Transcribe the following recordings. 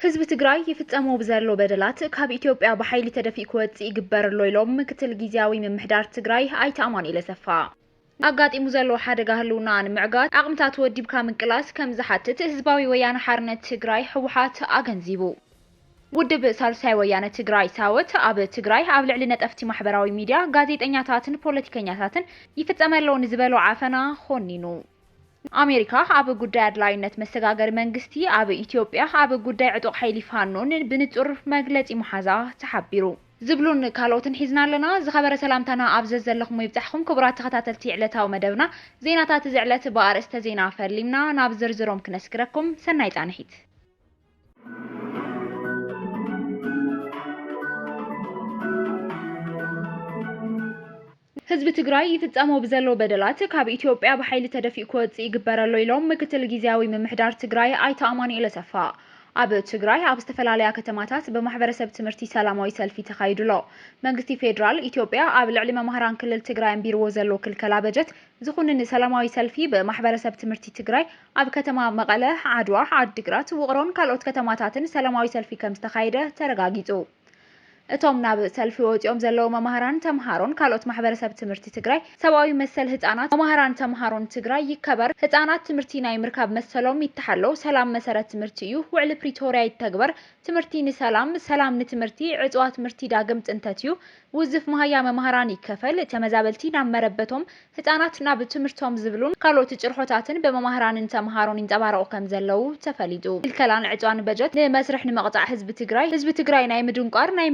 ህዝብ ትግራይ ይፍጸሙ በዘሎ በደላት ካብ ኢትዮጵያ በኃይል ተደፊእ ክወጽእ ይግበረሎ ኢሎም ምክትል ጊዜያዊ ምምሕዳር ትግራይ ኣይተ ኣማኑኤል ኣሰፋ ኣጋጢሙ ዘሎ ሓደጋ ህልውና ንምዕጋት ኣቅምታት ወዲብካ ምንቅላስ ከም ዝሓትት ህዝባዊ ወያነ ሓርነት ትግራይ ህወሓት ኣገንዚቡ ውድብ ሳልሳይ ወያነ ትግራይ ሳወት ኣብ ትግራይ ኣብ ልዕሊ ነጠፍቲ ማሕበራዊ ሚድያ ጋዜጠኛታትን ፖለቲከኛታትን ይፍጸመሎ ንዝበሎ ዓፈና ኾኒኑ አሜሪካ ኣብ ጉዳይ አድላይነት መሰጋገር መንግስቲ ኣብ ኢትዮጵያ ኣብ ጉዳይ ዕጡቅ ኃይሊ ፋኖን ብንጹር መግለጺ መሓዛ ተሓቢሩ ዝብሉን ካልኦትን ሒዝና ኣለና ዝኸበረ ሰላምታና ኣብ ዘለኹም ይብጻሕኩም ክቡራት ተኸታተልቲ ዕለታዊ መደብና ዜናታት ዝዕለት በአርእስተ ዜና ፈሊምና ናብ ዝርዝሮም ክነስክረኩም ሰናይ ጻንሒት ህዝብ ትግራይ ይፍጸሙ በዘሎ በደላት ካብ ኢትዮጵያ በኃይል ተደፊእ ክወጽእ ይግበረሎ ኢሎም ምክትል ጊዜያዊ ምምሕዳር ትግራይ ኣይተ ኣማኑኤል ኣሰፋ ኣብ ትግራይ ኣብ ዝተፈላለያ ከተማታት በማሕበረሰብ ትምህርቲ ሰላማዊ ሰልፊ ተኻይዱሎ መንግስቲ ፌደራል ኢትዮጵያ ኣብ ልዕሊ መምህራን ክልል ትግራይ ኣንቢርዎ ዘሎ ክልከላ በጀት ዝኹንን ሰላማዊ ሰልፊ በማሕበረሰብ ትምህርቲ ትግራይ ኣብ ከተማ መቐለ ዓድዋ ዓዲግራት ውቕሮን ካልኦት ከተማታትን ሰላማዊ ሰልፊ ከም ዝተኻይደ ተረጋጊጹ እቶም ናብ ሰልፊ ወጽኦም ዘለው መምህራን ተምሃሮን ካልኦት ማሕበረሰብ ትምህርቲ ትግራይ ሰብአዊ መሰል ህፃናት መምህራን ተምሃሮን ትግራይ ይከበር ህፃናት ትምህርቲ ናይ ምርካብ መሰሎም ይተሓለው ሰላም መሰረት ትምህርቲ እዩ ውዕሊ ፕሪቶሪያ ይተግበር ትምህርቲ ንሰላም ሰላም ንትምህርቲ ዕጽዋት ትምህርቲ ዳግም ጥንተት እዩ ውዝፍ መሃያ መምህራን ይከፈል ተመዛበልቲ ናብ መረበቶም ህፃናት ናብ ትምህርቶም ዝብሉን ካልኦት ጭርሖታትን በመምህራንን ተምሃሮን ይንጸባረቁ ከም ዘለው ተፈሊጡ ክልከላን ዕጽዋን በጀት ንመስርሕ ንመቅጻዕ ህዝቢ ትግራይ ናይ ምድንቋር ናይ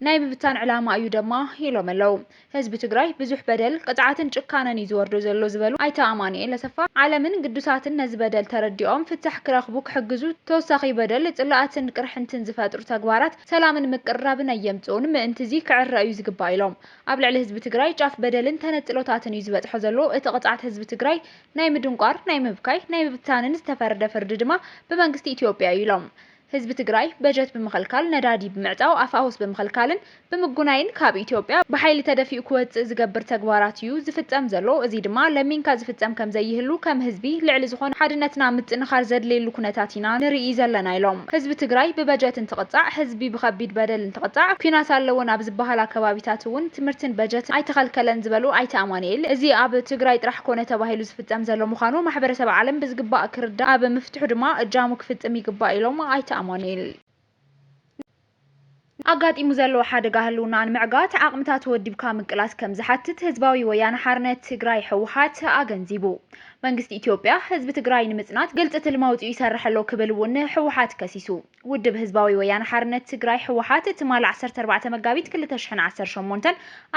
ናይ ምብታን ዕላማ እዩ ደማ ኢሎም ኣለው ህዝቢ ትግራይ ብዙሕ በደል ቅጥዓትን ጭካነን ይዝወርዶ ዘሎ ዝበሉ ኣይተ ኣማኑኤል ኣሰፋ ዓለምን ቅዱሳትን ነዚ በደል ተረዲኦም ፍትሕ ክረኽቡ ክሕግዙ ተወሳኺ በደል ጽላኣትን ቅርሕንትን ዝፈጥሩ ተግባራት ሰላምን ምቅራብን ኣየምጽኡን ምእንቲ እዚ ክዕረዩ ዝግባእ ኢሎም ኣብ ልዕሊ ህዝቢ ትግራይ ጫፍ በደልን ተነጥሎታትን እዩ ዝበጽሖ ዘሎ እቲ ቅጥዓት ህዝቢ ትግራይ ናይ ምድንቋር ናይ ምብካይ ናይ ምብታንን ዝተፈረደ ፍርዲ ድማ ብመንግስቲ ኢትዮጵያ እዩ ኢሎም ህዝቢ ትግራይ በጀት ብምኽልካል ነዳዲ ብምዕጣው ኣፋውስ ብምኽልካልን ብምጉናይን ካብ ኢትዮጵያ በኃይል ተደፊኡ ክወጽእ ዝገብር ተግባራት እዩ ዝፍጸም ዘሎ እዚ ድማ ለሚንካ ዝፍጸም ከም ዘይህሉ ከም ህዝቢ ልዕሊ ዝኾነ ሓድነትና ምጥንኻር ዘድልየሉ ኩነታት ኢና ንርኢ ዘለና ኢሎም ህዝቢ ትግራይ ብበጀት እንትቕጻዕ ህዝቢ ብኸቢድ በደል እንትቕጻዕ ኩናት ኣለውን ኣብ ዝበሃል ከባቢታት እውን ትምህርትን በጀት ኣይተኸልከለን ዝበሉ ኣይተ ኣማኑኤል እዚ ኣብ ትግራይ ጥራሕ ኮነ ተባሂሉ ዝፍጸም ዘሎ ምዃኑ ማሕበረሰብ ዓለም ብዝግባእ ክርዳእ ኣብ ምፍትሑ ድማ እጃሙ ክፍጽም ይግባእ ኢሎም ኣይተ ኣማኑኤል ኣጋጢሙ ዘሎ ሓደጋ ህልውና ንምዕጋት ዓቅምታት ወዲብካ ምንቅላስ ከም ዝሓትት ህዝባዊ ወያነ ሓርነት ትግራይ ህወሓት ኣገንዚቡ መንግስቲ ኢትዮጵያ ህዝቢ ትግራይ ንምጽናት ግልጽ ትልማውጽኡ ይሰርሐሎ ክብል እውን ህወሓት ከሲሱ ውድብ ህዝባዊ ወያነ ሓርነት ትግራይ ህወሓት ትማል 14 መጋቢት 2018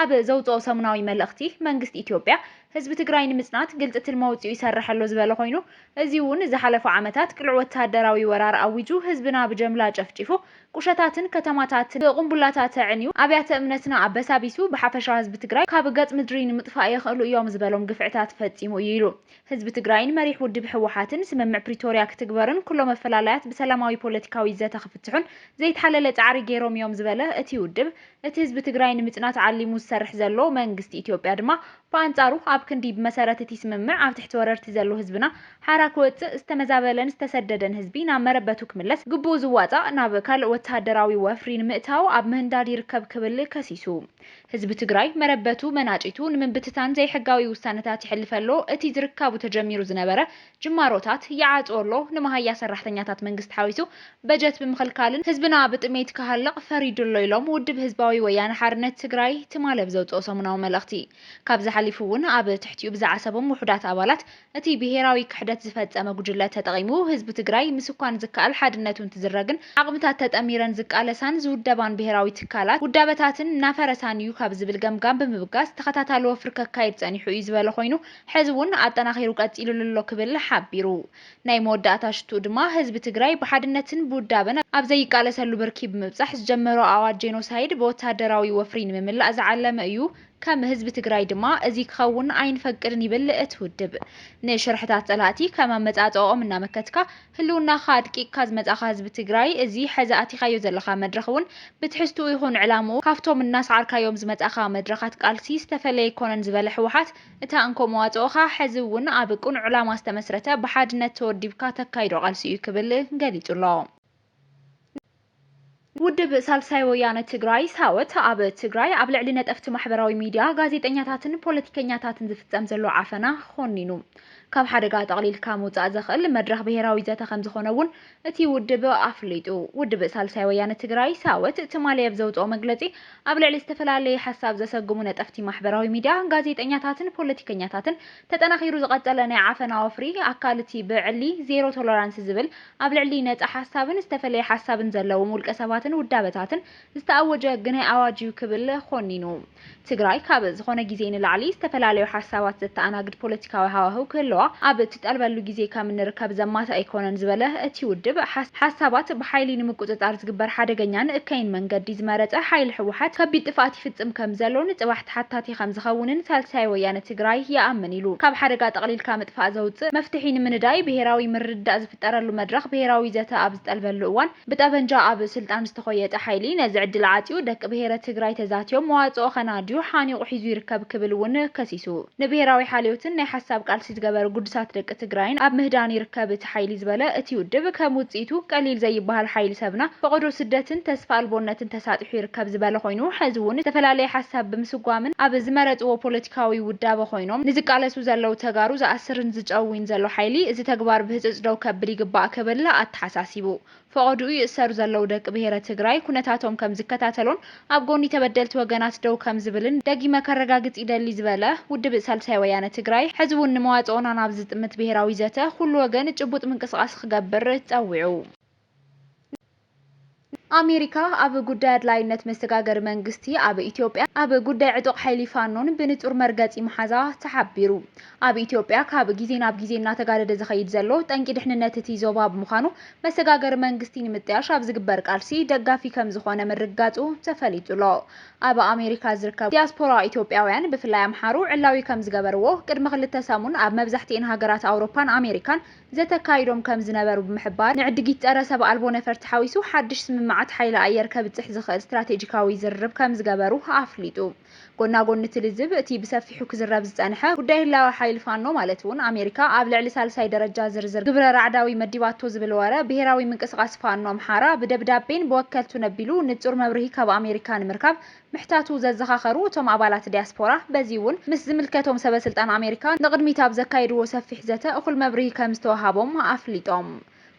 ኣብ ዘውጽኦ ሰሙናዊ መልእኽቲ መንግስቲ ኢትዮጵያ ህዝቢ ትግራይ ንምጽናት ግልጽ ትልማውጽኡ ይሰርሐሎ ዝበለ ኮይኑ እዚ እውን ዝሓለፈ ዓመታት ቅልዕ ወታደራዊ ወራር ኣዊጁ ህዝብና ብጀምላ ጨፍጪፉ ቁሸታትን ከተማታትን ቁምቡላታት ዕንዩ ኣብያተ እምነትና ኣበሳቢሱ ብሓፈሻ ህዝቢ ትግራይ ካብ ገጽ ምድሪ ንምጥፋእ ይኽእሉ እዮም ዝበሎም ግፍዕታት ፈጺሙ እዩ ኢሉ ህዝቢ ትግራይን መሪሕ ውድብ ህወሓትን ስምምዕ ፕሪቶሪያ ክትግበርን ኩሎም መፈላላያት ብሰላማዊ ፖለቲካዊ ዘተ ክፍትሑን ዘይተሓለለ ጻዕሪ ገይሮም እዮም ዝበለ እቲ ውድብ እቲ ህዝቢ ትግራይ ንምጽናት ዓሊሙ ዝሰርሕ ዘሎ መንግስቲ ኢትዮጵያ ድማ በአንጻሩ ኣብ ክንዲ ብመሰረት እቲ ስምምዕ ኣብ ትሕቲ ወረርቲ ዘሎ ህዝብና ሓራ ክወጽእ ዝተመዛበለን ዝተሰደደን ህዝቢ ናብ መረበቱ ክምለስ ግቡእ ዝዋጻእ ናብ ካልእ ወታደራዊ ወፍሪ ንምእታው ኣብ ምህንዳድ ይርከብ ክብል ከሲሱ ህዝቢ ትግራይ መረበቱ መናጪቱ ንምንብትታን ዘይሕጋዊ ውሳነታት ይሕልፈሎ እቲ ዝርከቡ ተጀሚሩ ዝነበረ ጅማሮታት ይዓጽወሎ ንመሃያ ሰራሕተኛታት መንግስቲ ሓዊሱ በጀት ብምኽልካልን ህዝብና ብጥሜት ክሃልቕ ፈሪዱሎ ኢሎም ውድብ ህዝባዊ ወያነ ሓርነት ትግራይ ትማለብ ዘውጽኦ ሰሙናዊ መልእኽቲ ካብ ዝሓሊፉ እውን ኣብ ትሕቲኡ ብዝዓሰቦም ውሕዳት ኣባላት እቲ ብሄራዊ ክሕደት ዝፈጸመ ጉጅለ ተጠቒሙ ህዝቢ ትግራይ ምስኳን ዝከኣል ሓድነቱ እንትዝረግን ዓቕምታት ተጠሚረን ዝቃለሳን ዝውደባን ብሄራዊ ትካላት ውዳበታትን ናፈረሳን እዩ ካብ ዝብል ገምጋም ብምብጋስ ተኸታታሊ ወፍሪ ከካይድ ጸኒሑ እዩ ዝበለ ኮይኑ ሕዚ እውን ኣጠናኺሩ ቀጺሉሎ ክብል ሓቢሩ ናይ መወዳእታ ሽቱ ድማ ህዝቢ ትግራይ ብሓድነትን ብውዳበን ኣብ ዘይቃለሰሉ ብርኪ ብምብጻሕ ዝጀመሮ ኣዋጅ ጄኖሳይድ ብወታደራዊ ወፍሪ ንምምላእ ዝዓለመ እዩ ከም ህዝቢ ትግራይ ድማ እዚ ክኸውን ኣይንፈቅድን ይብል እቲ ውድብ ንሽርሕታት ጸላእቲ ከም ኣመጻጽኦም እናመከትካ ህልውናኻ ኣድቂቕካ ዝመጻኻ ህዝቢ ትግራይ እዚ ሕዚ ኣቲኻዮ ዘለኻ መድረኽ እውን ብትሕዝትኡ ይኹን ዕላምኡ ካብቶም እናሰዓርካዮም ዝመጻኻ መድረኻት ቃልሲ ዝተፈለየ ይኮነን ዝበለ ህወሓት እታ እንኮ መዋጽኦኻ ሕዚ እውን ኣብ ቁኑዕ ዕላማ ዝተመስረተ ብሓድነት ተወዲብካ ተካይዶ ቃልሲ እዩ ክብል ገሊጹሎ ውድብ ሳልሳይ ወያነ ትግራይ ሳወት ኣብ ትግራይ ኣብ ልዕሊ ነጠፍቲ ማሕበራዊ ሚድያ ጋዜጠኛታትን ፖለቲከኛታትን ዝፍጸም ዘሎ ዓፈና ኾኒኑ ካብ ሓደጋ ጠቕሊልካ ምውጻእ ዘኽእል መድረኽ ብሄራዊ ዘተ ከም ዝኾነ እውን እቲ ውድብ ኣፍሊጡ ውድብ ሳልሳይ ወያነ ትግራይ ሳወት ትማሊ ኣብ ዘውፅኦ መግለጺ ኣብ ልዕሊ ዝተፈላለየ ሓሳብ ዘሰግሙ ነጠፍቲ ማሕበራዊ ሚድያ ጋዜጠኛታትን ፖለቲከኛታትን ተጠናኺሩ ዝቐጸለ ናይ ዓፈና ወፍሪ ኣካል እቲ ብዕሊ ዜሮ ቶለራንስ ዝብል ኣብ ልዕሊ ነጻ ሓሳብን ዝተፈለየ ሓሳብን ዘለዎም ውልቀ ሰባትን ውዳበታትን ዝተኣወጀ ግናይ ኣዋጅ ክብል ኾኒኑ ትግራይ ካብ ዝኾነ ግዜ ንላዕሊ ዝተፈላለዩ ሓሳባት ዘተኣናግድ ፖለቲካዊ ሃዋህው ክህልዋ ኣብ እትጠልበሉ ግዜ ከም ንርከብ ዘማት ኣይኮነን ዝበለ እቲ ውድብ ሓሳባት ብሓይሊ ንምቁፅጻር ዝግበር ሓደገኛን እከይን መንገዲ ዝመረፀ ሓይሊ ሕወሓት ከቢድ ጥፍኣት ይፍጽም ከም ዘሎን ጽባሕቲ ሓታቲ ከም ዝኸውንን ሳልሳይ ወያነ ትግራይ ይኣምን ኢሉ ካብ ሓደጋ ጠቕሊልካ ምጥፋእ ዘውፅእ መፍትሒ ንምንዳይ ብሄራዊ ምርዳእ ዝፍጠረሉ መድረኽ ብሄራዊ ዘተ ኣብ ዝጠልበሉ እዋን ብጠበንጃ ኣብ ስልጣን ዝተኾየጠ ሓይሊ ነዚ ዕድል ዓፂዩ ደቂ ብሄረ ትግራይ ተዛትዮም መዋፅኦ ኸናድዩ ሓኒቑ ሒዙ ይርከብ ክብል እውን ከሲሱ ንብሄራዊ ሓልዮትን ናይ ሓሳብ ቃልሲ ዝገበሩ ጉዱሳት ደቂ ትግራይን ኣብ ምህዳን ይርከብ እቲ ሓይሊ ዝበለ እቲ ውድብ ከም ውፅኢቱ ቀሊል ዘይበሃል ሓይሊ ሰብና ፈቅዶ ስደትን ተስፋ ኣልቦነትን ተሳጢሑ ይርከብ ዝበለ ኮይኑ ሕዚ እውን ዝተፈላለየ ሓሳብ ብምስጓምን ኣብ ዝመረፅዎ ፖለቲካዊ ውዳበ ኮይኖም ንዝቃለሱ ዘለው ተጋሩ ዝኣስርን ዝጨውን ዘሎ ሓይሊ እዚ ተግባር ብህፅፅ ደው ከብል ይግባእ ክብል ኣተሓሳሲቡ ፈቅዱ ይእሰሩ ዘለው ደቂ ብሄረ ትግራይ ኩነታቶም ከም ዝከታተሎን ኣብ ጎኒ ተበደልቲ ወገናት ደው ከም ዝብልን ደጊመ ከረጋግጽ ይደሊ ዝበለ ውድብ ሳልሳይ ወያነ ትግራይ ሕዚ እውን ንመዋጽኦና ናብ ዝጥምት ብሄራዊ ዘተ ኩሉ ወገን ጭቡጥ ምንቅስቃስ ክገብር ፀዊዑ ኣሜሪካ ኣብ ጉዳይ ኣድላይነት መስተጋገር መንግስቲ ኣብ ኢትዮጵያ ኣብ ጉዳይ ዕጡቕ ሓይሊ ፋኖን ብንጹር መርገጺ መሓዛ ተሓቢሩ ኣብ ኢትዮጵያ ካብ ግዜ ናብ ግዜ እናተጋደደ ዝኸይድ ዘሎ ጠንቂ ድሕንነት እቲ ዞባ ብምዃኑ መስተጋገር መንግስቲ ንምጥያሽ ኣብ ዝግበር ቃልሲ ደጋፊ ከም ዝኾነ ምርጋጹ ተፈሊጡሎ ኣብ ኣሜሪካ ዝርከቡ ዲያስፖራ ኢትዮጵያውያን ብፍላይ ኣምሓሩ ዕላዊ ከም ዝገበርዎ ቅድሚ 2 ሰሙን ኣብ መብዛሕትአን ሃገራት ኣውሮፓን ኣሜሪካን ዘተካይዶም ከም ዝነበሩ ብምሕባር ንዕድጊት ፀረ ሰብ ኣልቦ ነፈርቲ ሓዊሱ ሓድሽ ስምምዓት ሓይሊ ኣየር ከብፅሕ ዝኽእል ስትራቴጂካዊ ዝርርብ ከም ዝገበሩ ኣፍሊጡ ጎናጎኒ ትልዝብ እቲ ብሰፊሑ ክዝረብ ዝጸንሐ ጉዳይ ህላዊ ሓይሊ ፋኖ ማለት እውን ኣሜሪካ ኣብ ልዕሊ ሳልሳይ ደረጃ ዝርዝር ግብረ ራዕዳዊ መዲባቶ ዝብል ወረ ብሄራዊ ምንቅስቃስ ፋኖ ኣምሓራ ብደብዳቤን ብወከልቱ ነቢሉ ንጹር መብርሂ ካብ ኣሜሪካ ንምርካብ ምሕታቱ ዘዘኻኸሩ እቶም ኣባላት ዲያስፖራ በዚ እውን ምስ ዝምልከቶም ሰበስልጣን ኣሜሪካ ንቅድሚት ኣብ ዘካይድዎ ሰፊሕ ዘተ እኹል መብርሂ ከም ዝተወሃቦም ኣፍሊጦም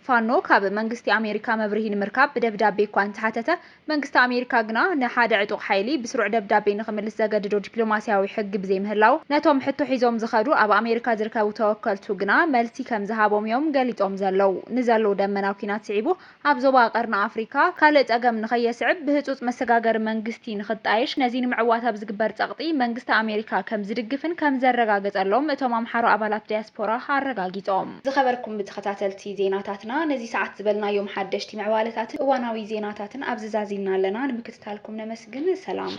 ፋኖ ካብ መንግስቲ ኣሜሪካ መብርሂ ንምርካብ ብደብዳቤ እኳ እንተሓተተ መንግስቲ ኣሜሪካ ግና ንሓደ ዕጡቕ ሓይሊ ብስሩዕ ደብዳቤ ንኽምልስ ዘገድዶ ዲፕሎማስያዊ ሕጊ ብዘይምህላው ነቶም ሕቶ ሒዞም ዝኸዱ ኣብ ኣሜሪካ ዝርከቡ ተወከልቱ ግና መልሲ ከም ዝሃቦም እዮም ገሊጦም ዘለው ንዘለው ደመናዊ ኩናት ስዒቡ ኣብ ዞባ ቀርኒ ኣፍሪካ ካልእ ፀገም ንኸየስዕብ ብህፁፅ መሰጋገሪ መንግስቲ ንኽጣየሽ ነዚ ንምዕዋት ኣብ ዝግበር ፀቕጢ መንግስቲ ኣሜሪካ ከም ዝድግፍን ከም ዘረጋገፀሎም እቶም ኣምሓሮ ኣባላት ዲያስፖራ ኣረጋጊፆም ዝኸበርኩም ብተኸታተልቲ ዜናታትና ነዚ ሰዓት ዝበልናዮም ሓደሽቲ ምዕዋለታትን እዋናዊ ዜናታትን ኣብ ዝዛዚልና ኣለና ንምክትታልኩም ነመስግን ሰላም